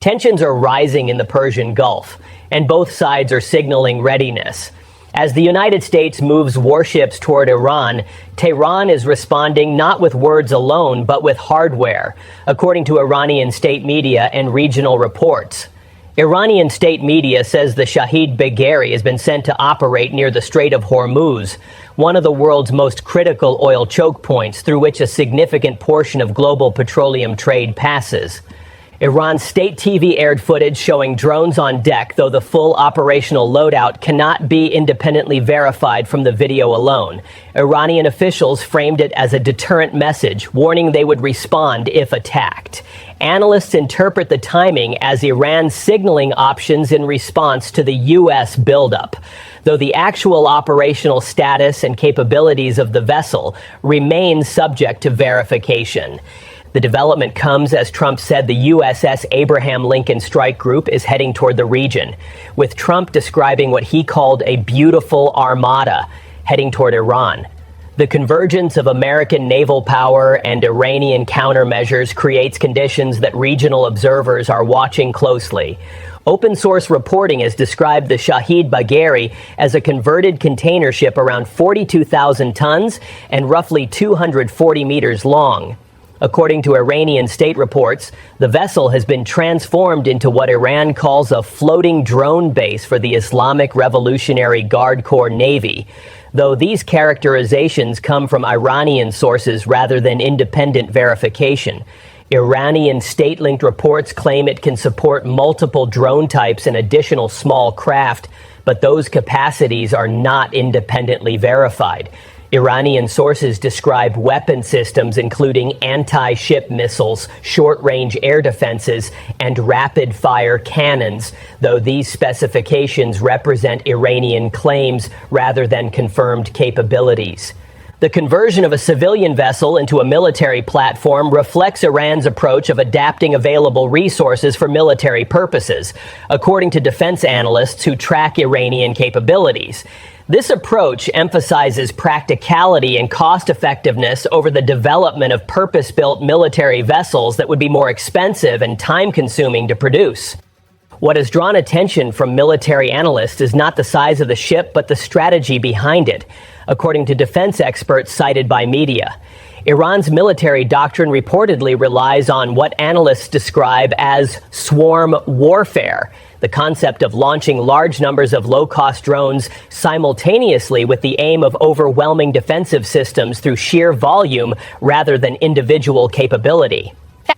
Tensions are rising in the Persian Gulf, and both sides are signaling readiness. As the United States moves warships toward Iran, Tehran is responding not with words alone, but with hardware, according to Iranian state media and regional reports. Iranian state media says the Shahid Bagheri has been sent to operate near the Strait of Hormuz, one of the world's most critical oil choke points through which a significant portion of global petroleum trade passes. Iran's state TV aired footage showing drones on deck, though the full operational loadout cannot be independently verified from the video alone. Iranian officials framed it as a deterrent message, warning they would respond if attacked. Analysts interpret the timing as Iran signaling options in response to the U.S. buildup, though the actual operational status and capabilities of the vessel remain subject to verification. The development comes as Trump said the USS Abraham Lincoln Strike Group is heading toward the region, with Trump describing what he called a beautiful armada heading toward Iran. The convergence of American naval power and Iranian countermeasures creates conditions that regional observers are watching closely. Open source reporting has described the Shahid Bagheri as a converted container ship around 42,000 tons and roughly 240 meters long. According to Iranian state reports, the vessel has been transformed into what Iran calls a floating drone base for the Islamic Revolutionary Guard Corps Navy, though these characterizations come from Iranian sources rather than independent verification. Iranian state-linked reports claim it can support multiple drone types and additional small craft, but those capacities are not independently verified. Iranian sources describe weapon systems including anti-ship missiles, short-range air defenses, and rapid-fire cannons, though these specifications represent Iranian claims rather than confirmed capabilities. The conversion of a civilian vessel into a military platform reflects Iran's approach of adapting available resources for military purposes, according to defense analysts who track Iranian capabilities. This approach emphasizes practicality and cost-effectiveness over the development of purpose-built military vessels that would be more expensive and time-consuming to produce. What has drawn attention from military analysts is not the size of the ship, but the strategy behind it, according to defense experts cited by media. Iran's military doctrine reportedly relies on what analysts describe as swarm warfare, the concept of launching large numbers of low-cost drones simultaneously with the aim of overwhelming defensive systems through sheer volume rather than individual capability.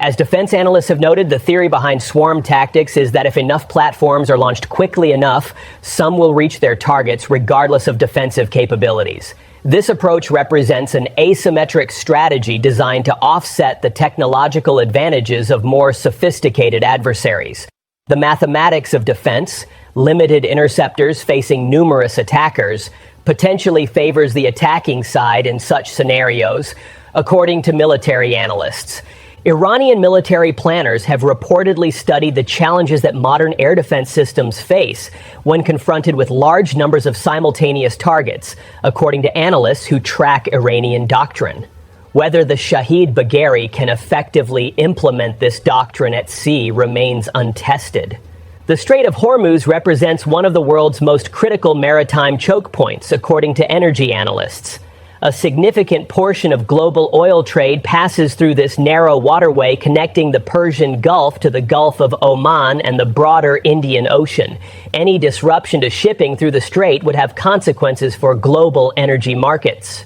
As defense analysts have noted, the theory behind swarm tactics is that if enough platforms are launched quickly enough, some will reach their targets regardless of defensive capabilities. This approach represents an asymmetric strategy designed to offset the technological advantages of more sophisticated adversaries. The mathematics of defense, limited interceptors facing numerous attackers, potentially favors the attacking side in such scenarios, according to military analysts. Iranian military planners have reportedly studied the challenges that modern air defense systems face when confronted with large numbers of simultaneous targets, according to analysts who track Iranian doctrine. Whether the Shahid Bagheri can effectively implement this doctrine at sea remains untested. The Strait of Hormuz represents one of the world's most critical maritime choke points, according to energy analysts. A significant portion of global oil trade passes through this narrow waterway connecting the Persian Gulf to the Gulf of Oman and the broader Indian Ocean. Any disruption to shipping through the strait would have consequences for global energy markets.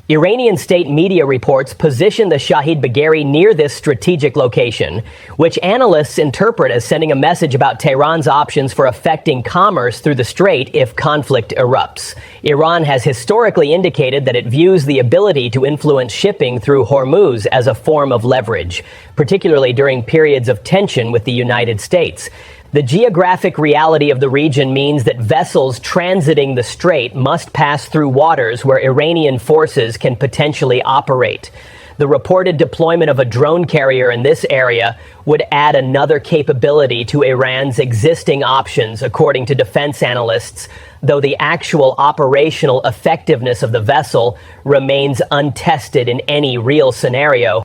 Iranian state media reports position the Shahid Bagheri near this strategic location, which analysts interpret as sending a message about Tehran's options for affecting commerce through the strait if conflict erupts. Iran has historically indicated that it views the ability to influence shipping through Hormuz as a form of leverage, particularly during periods of tension with the United States. The geographic reality of the region means that vessels transiting the strait must pass through waters where Iranian forces can potentially operate. The reported deployment of a drone carrier in this area would add another capability to Iran's existing options, according to defense analysts, though the actual operational effectiveness of the vessel remains untested in any real scenario.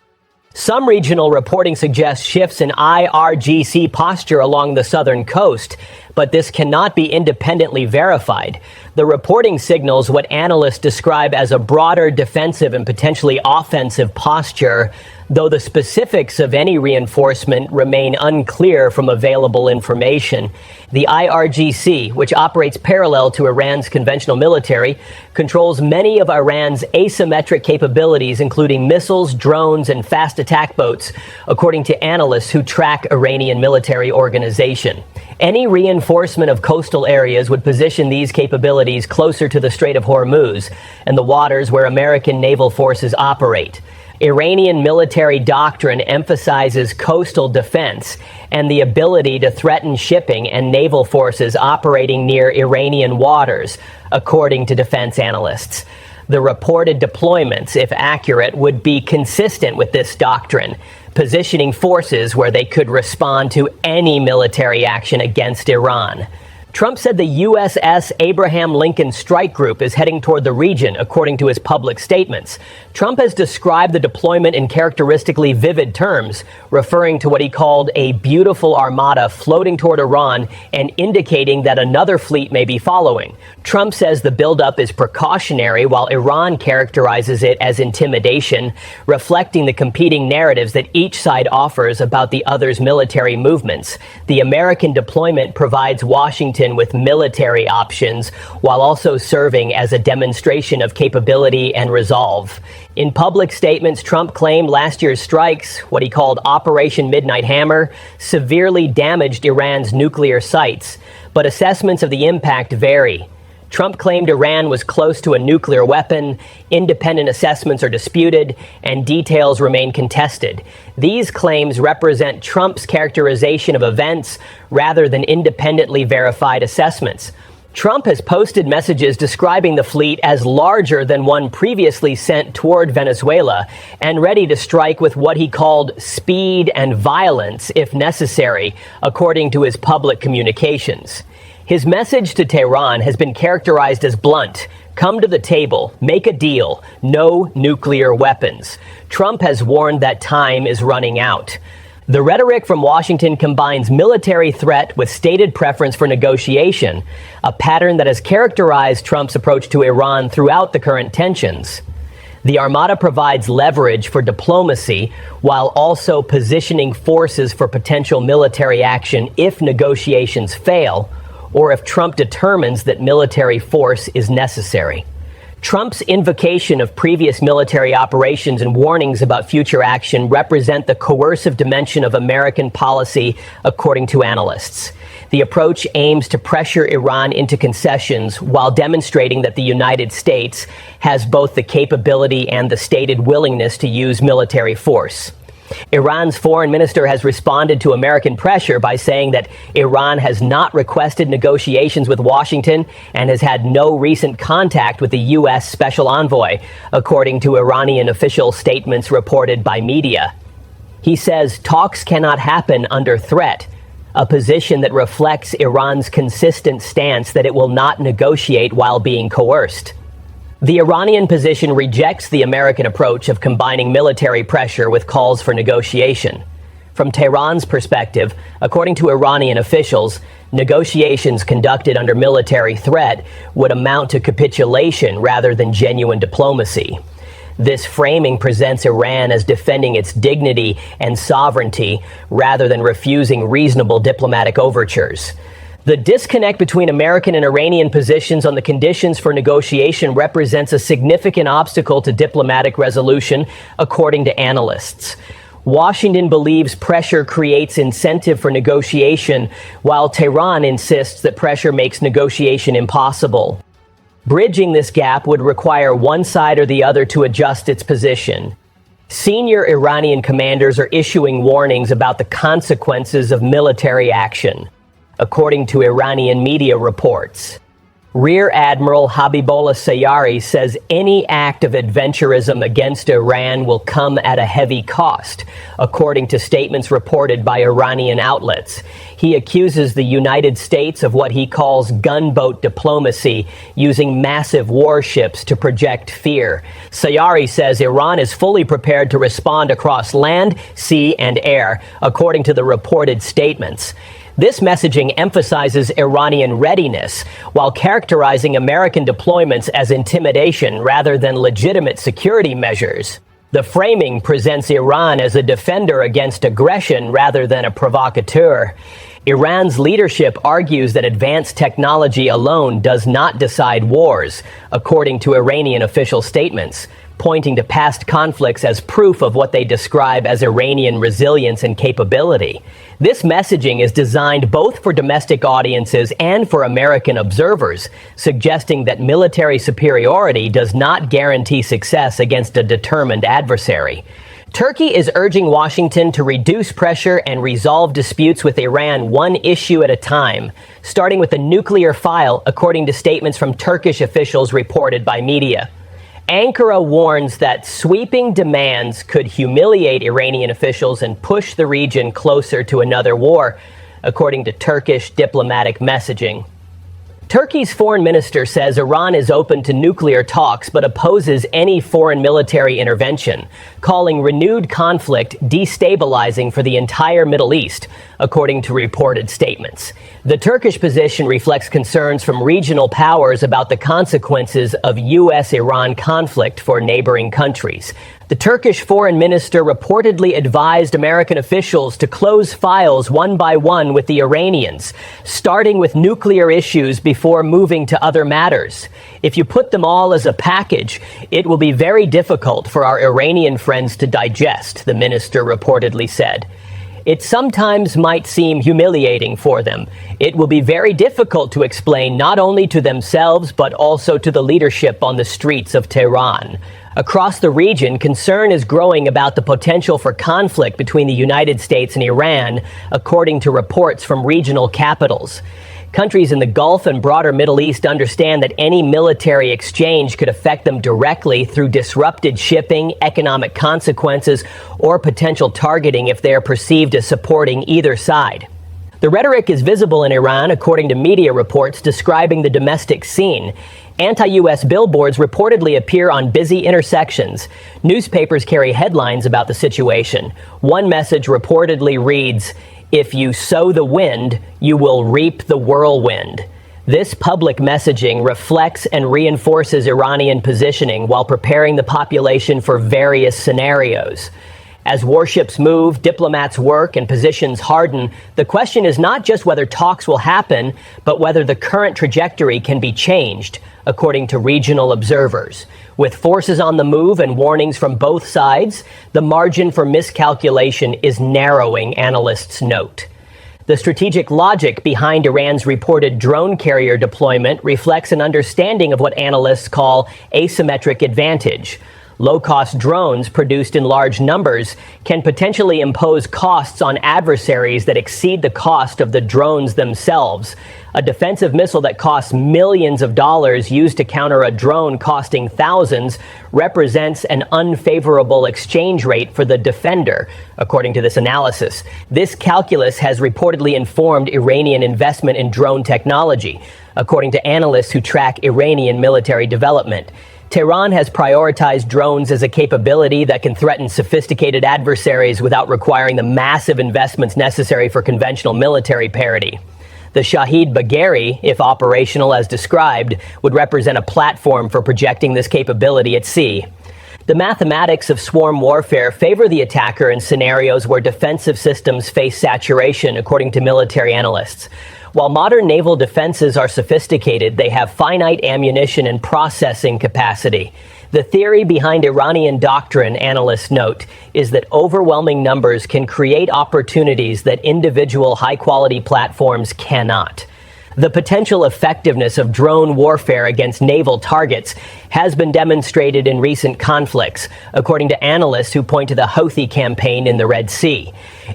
Some regional reporting suggests shifts in IRGC posture along the southern coast, but this cannot be independently verified. The reporting signals what analysts describe as a broader defensive and potentially offensive posture, though the specifics of any reinforcement remain unclear from available information. The IRGC, which operates parallel to Iran's conventional military, controls many of Iran's asymmetric capabilities, including missiles, drones, and fast attack boats, according to analysts who track Iranian military organization. Any reinforcement of coastal areas would position these capabilities closer to the Strait of Hormuz and the waters where American naval forces operate. Iranian military doctrine emphasizes coastal defense and the ability to threaten shipping and naval forces operating near Iranian waters, according to defense analysts. The reported deployments, if accurate, would be consistent with this doctrine, positioning forces where they could respond to any military action against Iran. Trump said the USS Abraham Lincoln Strike Group is heading toward the region, according to his public statements. Trump has described the deployment in characteristically vivid terms, referring to what he called a beautiful armada floating toward Iran and indicating that another fleet may be following. Trump says the buildup is precautionary, while Iran characterizes it as intimidation, reflecting the competing narratives that each side offers about the other's military movements. The American deployment provides Washington with military options while also serving as a demonstration of capability and resolve. In public statements, Trump claimed last year's strikes, what he called Operation Midnight Hammer, severely damaged Iran's nuclear sites, but assessments of the impact vary. Trump claimed Iran was close to a nuclear weapon, independent assessments are disputed, and details remain contested. These claims represent Trump's characterization of events rather than independently verified assessments. Trump has posted messages describing the fleet as larger than one previously sent toward Venezuela and ready to strike with what he called speed and violence if necessary, according to his public communications. His message to Tehran has been characterized as blunt. Come to the table, make a deal, no nuclear weapons. Trump has warned that time is running out. The rhetoric from Washington combines military threat with stated preference for negotiation, a pattern that has characterized Trump's approach to Iran throughout the current tensions. The Armada provides leverage for diplomacy while also positioning forces for potential military action if negotiations fail, or if Trump determines that military force is necessary. Trump's invocation of previous military operations and warnings about future action represent the coercive dimension of American policy, according to analysts. The approach aims to pressure Iran into concessions while demonstrating that the United States has both the capability and the stated willingness to use military force. Iran's foreign minister has responded to American pressure by saying that Iran has not requested negotiations with Washington and has had no recent contact with the U.S. special envoy, according to Iranian official statements reported by media. He says talks cannot happen under threat, a position that reflects Iran's consistent stance that it will not negotiate while being coerced. The Iranian position rejects the American approach of combining military pressure with calls for negotiation. From Tehran's perspective, according to Iranian officials, negotiations conducted under military threat would amount to capitulation rather than genuine diplomacy. This framing presents Iran as defending its dignity and sovereignty rather than refusing reasonable diplomatic overtures. The disconnect between American and Iranian positions on the conditions for negotiation represents a significant obstacle to diplomatic resolution, according to analysts. Washington believes pressure creates incentive for negotiation, while Tehran insists that pressure makes negotiation impossible. Bridging this gap would require one side or the other to adjust its position. Senior Iranian commanders are issuing warnings about the consequences of military action, according to Iranian media reports. Rear Admiral Habibullah Sayari says any act of adventurism against Iran will come at a heavy cost, according to statements reported by Iranian outlets. He accuses the United States of what he calls gunboat diplomacy, using massive warships to project fear. Sayari says Iran is fully prepared to respond across land, sea, and air, according to the reported statements. This messaging emphasizes Iranian readiness while characterizing American deployments as intimidation rather than legitimate security measures. The framing presents Iran as a defender against aggression rather than a provocateur. Iran's leadership argues that advanced technology alone does not decide wars, according to Iranian official statements, pointing to past conflicts as proof of what they describe as Iranian resilience and capability. This messaging is designed both for domestic audiences and for American observers, suggesting that military superiority does not guarantee success against a determined adversary. Turkey is urging Washington to reduce pressure and resolve disputes with Iran one issue at a time, starting with the nuclear file, according to statements from Turkish officials reported by media. Ankara warns that sweeping demands could humiliate Iranian officials and push the region closer to another war, according to Turkish diplomatic messaging. Turkey's foreign minister says Iran is open to nuclear talks but opposes any foreign military intervention, calling renewed conflict destabilizing for the entire Middle East, according to reported statements. The Turkish position reflects concerns from regional powers about the consequences of U.S.-Iran conflict for neighboring countries. The Turkish foreign minister reportedly advised American officials to close files one by one with the Iranians, starting with nuclear issues before moving to other matters. If you put them all as a package, it will be very difficult for our Iranian friends to digest, the minister reportedly said. It sometimes might seem humiliating for them. It will be very difficult to explain not only to themselves but also to the leadership on the streets of Tehran. Across the region, concern is growing about the potential for conflict between the United States and Iran, according to reports from regional capitals. Countries in the Gulf and broader Middle East understand that any military exchange could affect them directly through disrupted shipping, economic consequences, or potential targeting if they are perceived as supporting either side. The rhetoric is visible in Iran, according to media reports describing the domestic scene. Anti-U.S. billboards reportedly appear on busy intersections. Newspapers carry headlines about the situation. One message reportedly reads, "If you sow the wind, you will reap the whirlwind." This public messaging reflects and reinforces Iranian positioning while preparing the population for various scenarios. As warships move, diplomats work, and positions harden, the question is not just whether talks will happen, but whether the current trajectory can be changed, according to regional observers. With forces on the move and warnings from both sides, the margin for miscalculation is narrowing, analysts note. The strategic logic behind Iran's reported drone carrier deployment reflects an understanding of what analysts call asymmetric advantage. Low-cost drones produced in large numbers can potentially impose costs on adversaries that exceed the cost of the drones themselves. A defensive missile that costs millions of dollars used to counter a drone costing thousands represents an unfavorable exchange rate for the defender, according to this analysis. This calculus has reportedly informed Iranian investment in drone technology, according to analysts who track Iranian military development. Tehran has prioritized drones as a capability that can threaten sophisticated adversaries without requiring the massive investments necessary for conventional military parity. The Shahid Bagheri, if operational as described, would represent a platform for projecting this capability at sea. The mathematics of swarm warfare favor the attacker in scenarios where defensive systems face saturation, according to military analysts. While modern naval defenses are sophisticated, they have finite ammunition and processing capacity. The theory behind Iranian doctrine, analysts note, is that overwhelming numbers can create opportunities that individual high-quality platforms cannot. The potential effectiveness of drone warfare against naval targets has been demonstrated in recent conflicts, according to analysts who point to the Houthi campaign in the Red Sea.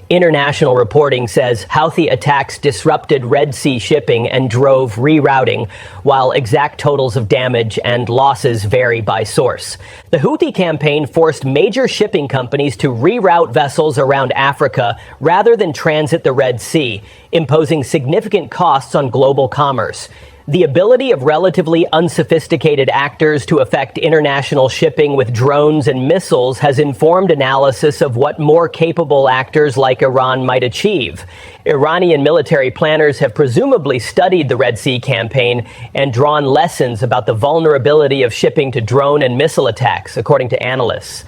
International reporting says Houthi attacks disrupted Red Sea shipping and drove rerouting, while exact totals of damage and losses vary by source. The Houthi campaign forced major shipping companies to reroute vessels around Africa rather than transit the Red Sea, imposing significant costs on global commerce. The ability of relatively unsophisticated actors to affect international shipping with drones and missiles has informed analysis of what more capable actors like Iran might achieve. Iranian military planners have presumably studied the Red Sea campaign and drawn lessons about the vulnerability of shipping to drone and missile attacks, according to analysts.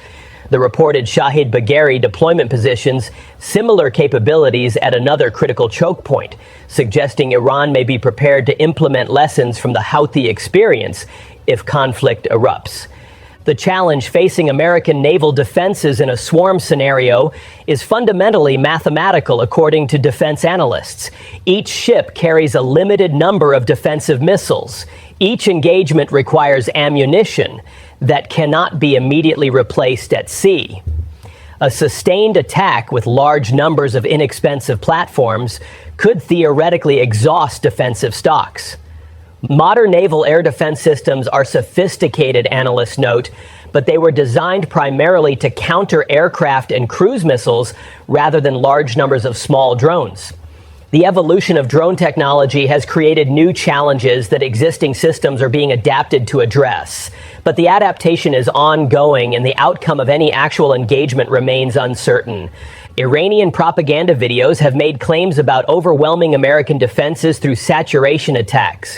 The reported Shahid Bagheri deployment positions similar capabilities at another critical choke point, suggesting Iran may be prepared to implement lessons from the Houthi experience if conflict erupts. The challenge facing American naval defenses in a swarm scenario is fundamentally mathematical, according to defense analysts. Each ship carries a limited number of defensive missiles. Each engagement requires ammunition that cannot be immediately replaced at sea. A sustained attack with large numbers of inexpensive platforms could theoretically exhaust defensive stocks. Modern naval air defense systems are sophisticated, analysts note, but they were designed primarily to counter aircraft and cruise missiles rather than large numbers of small drones. The evolution of drone technology has created new challenges that existing systems are being adapted to address. But the adaptation is ongoing, and the outcome of any actual engagement remains uncertain. Iranian propaganda videos have made claims about overwhelming American defenses through saturation attacks.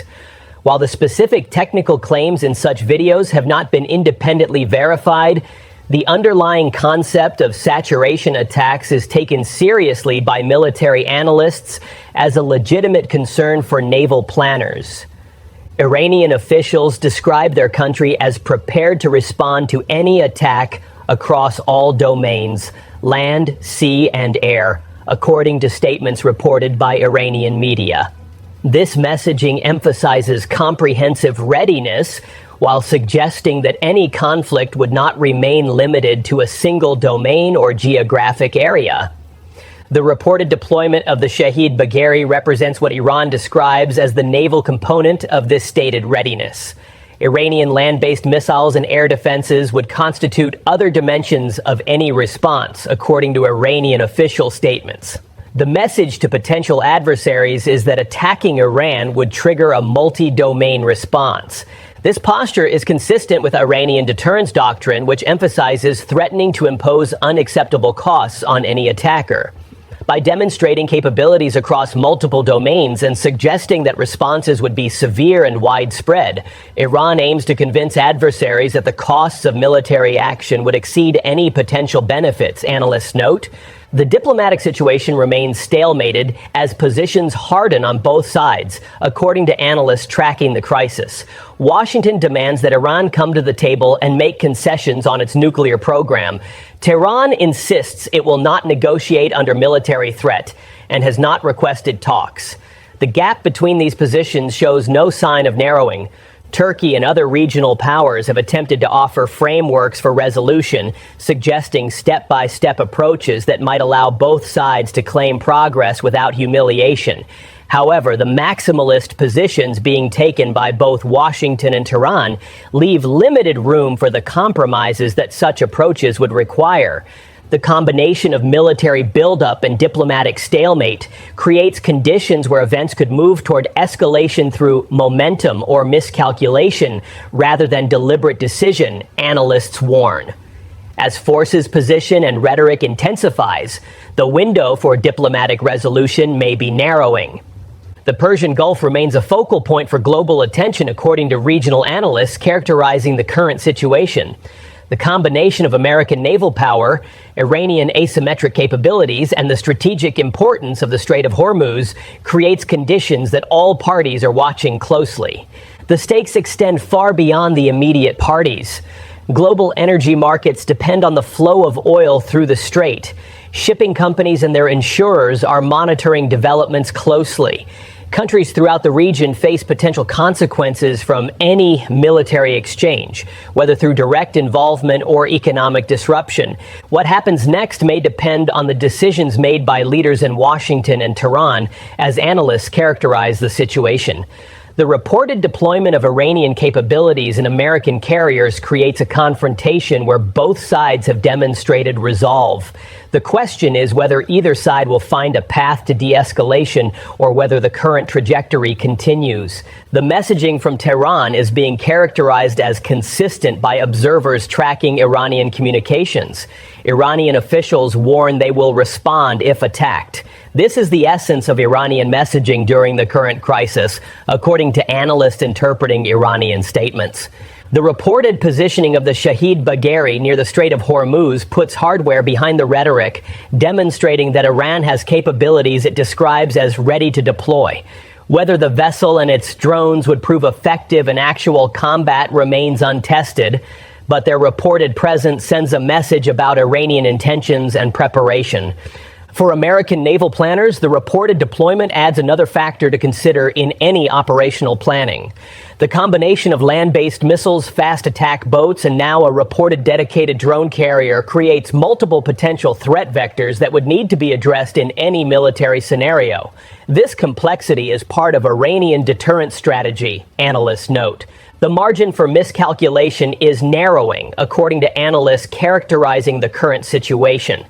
While the specific technical claims in such videos have not been independently verified, the underlying concept of saturation attacks is taken seriously by military analysts as a legitimate concern for naval planners. Iranian officials describe their country as prepared to respond to any attack across all domains, land, sea, and air, according to statements reported by Iranian media. This messaging emphasizes comprehensive readiness, while suggesting that any conflict would not remain limited to a single domain or geographic area. The reported deployment of the Shahid Bagheri represents what Iran describes as the naval component of this stated readiness. Iranian land-based missiles and air defenses would constitute other dimensions of any response, according to Iranian official statements. The message to potential adversaries is that attacking Iran would trigger a multi-domain response. This posture is consistent with Iranian deterrence doctrine, which emphasizes threatening to impose unacceptable costs on any attacker. By demonstrating capabilities across multiple domains and suggesting that responses would be severe and widespread, Iran aims to convince adversaries that the costs of military action would exceed any potential benefits, analysts note. The diplomatic situation remains stalemated as positions harden on both sides, according to analysts tracking the crisis. Washington demands that Iran come to the table and make concessions on its nuclear program. Tehran insists it will not negotiate under military threat and has not requested talks. The gap between these positions shows no sign of narrowing. Turkey and other regional powers have attempted to offer frameworks for resolution, suggesting step-by-step approaches that might allow both sides to claim progress without humiliation. However, the maximalist positions being taken by both Washington and Tehran leave limited room for the compromises that such approaches would require. The combination of military buildup and diplomatic stalemate creates conditions where events could move toward escalation through momentum or miscalculation rather than deliberate decision, analysts warn. As forces position and rhetoric intensifies, the window for diplomatic resolution may be narrowing. The Persian Gulf remains a focal point for global attention, according to regional analysts characterizing the current situation. The combination of American naval power, Iranian asymmetric capabilities, and the strategic importance of the Strait of Hormuz creates conditions that all parties are watching closely. The stakes extend far beyond the immediate parties. Global energy markets depend on the flow of oil through the strait. Shipping companies and their insurers are monitoring developments closely. Countries throughout the region face potential consequences from any military exchange, whether through direct involvement or economic disruption. What happens next may depend on the decisions made by leaders in Washington and Tehran, as analysts characterize the situation. The reported deployment of Iranian capabilities in American carriers creates a confrontation where both sides have demonstrated resolve. The question is whether either side will find a path to de-escalation or whether the current trajectory continues. The messaging from Tehran is being characterized as consistent by observers tracking Iranian communications. Iranian officials warn they will respond if attacked. This is the essence of Iranian messaging during the current crisis, according to analysts interpreting Iranian statements. The reported positioning of the Shahid Bagheri near the Strait of Hormuz puts hardware behind the rhetoric, demonstrating that Iran has capabilities it describes as ready to deploy. Whether the vessel and its drones would prove effective in actual combat remains untested, but their reported presence sends a message about Iranian intentions and preparation. For American naval planners, the reported deployment adds another factor to consider in any operational planning. The combination of land-based missiles, fast attack boats, and now a reported dedicated drone carrier creates multiple potential threat vectors that would need to be addressed in any military scenario. This complexity is part of Iranian deterrent strategy, analysts note. The margin for miscalculation is narrowing, according to analysts characterizing the current situation.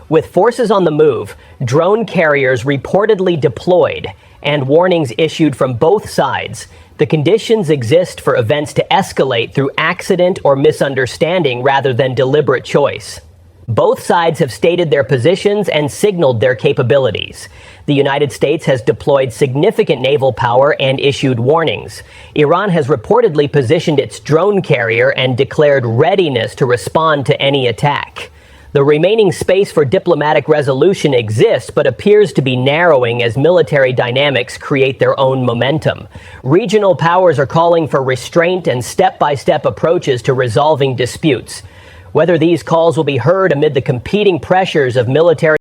With forces on the move, drone carriers reportedly deployed, and warnings issued from both sides, the conditions exist for events to escalate through accident or misunderstanding rather than deliberate choice. Both sides have stated their positions and signaled their capabilities. The United States has deployed significant naval power and issued warnings. Iran has reportedly positioned its drone carrier and declared readiness to respond to any attack. The remaining space for diplomatic resolution exists, but appears to be narrowing as military dynamics create their own momentum. Regional powers are calling for restraint and step-by-step approaches to resolving disputes. Whether these calls will be heard amid the competing pressures of military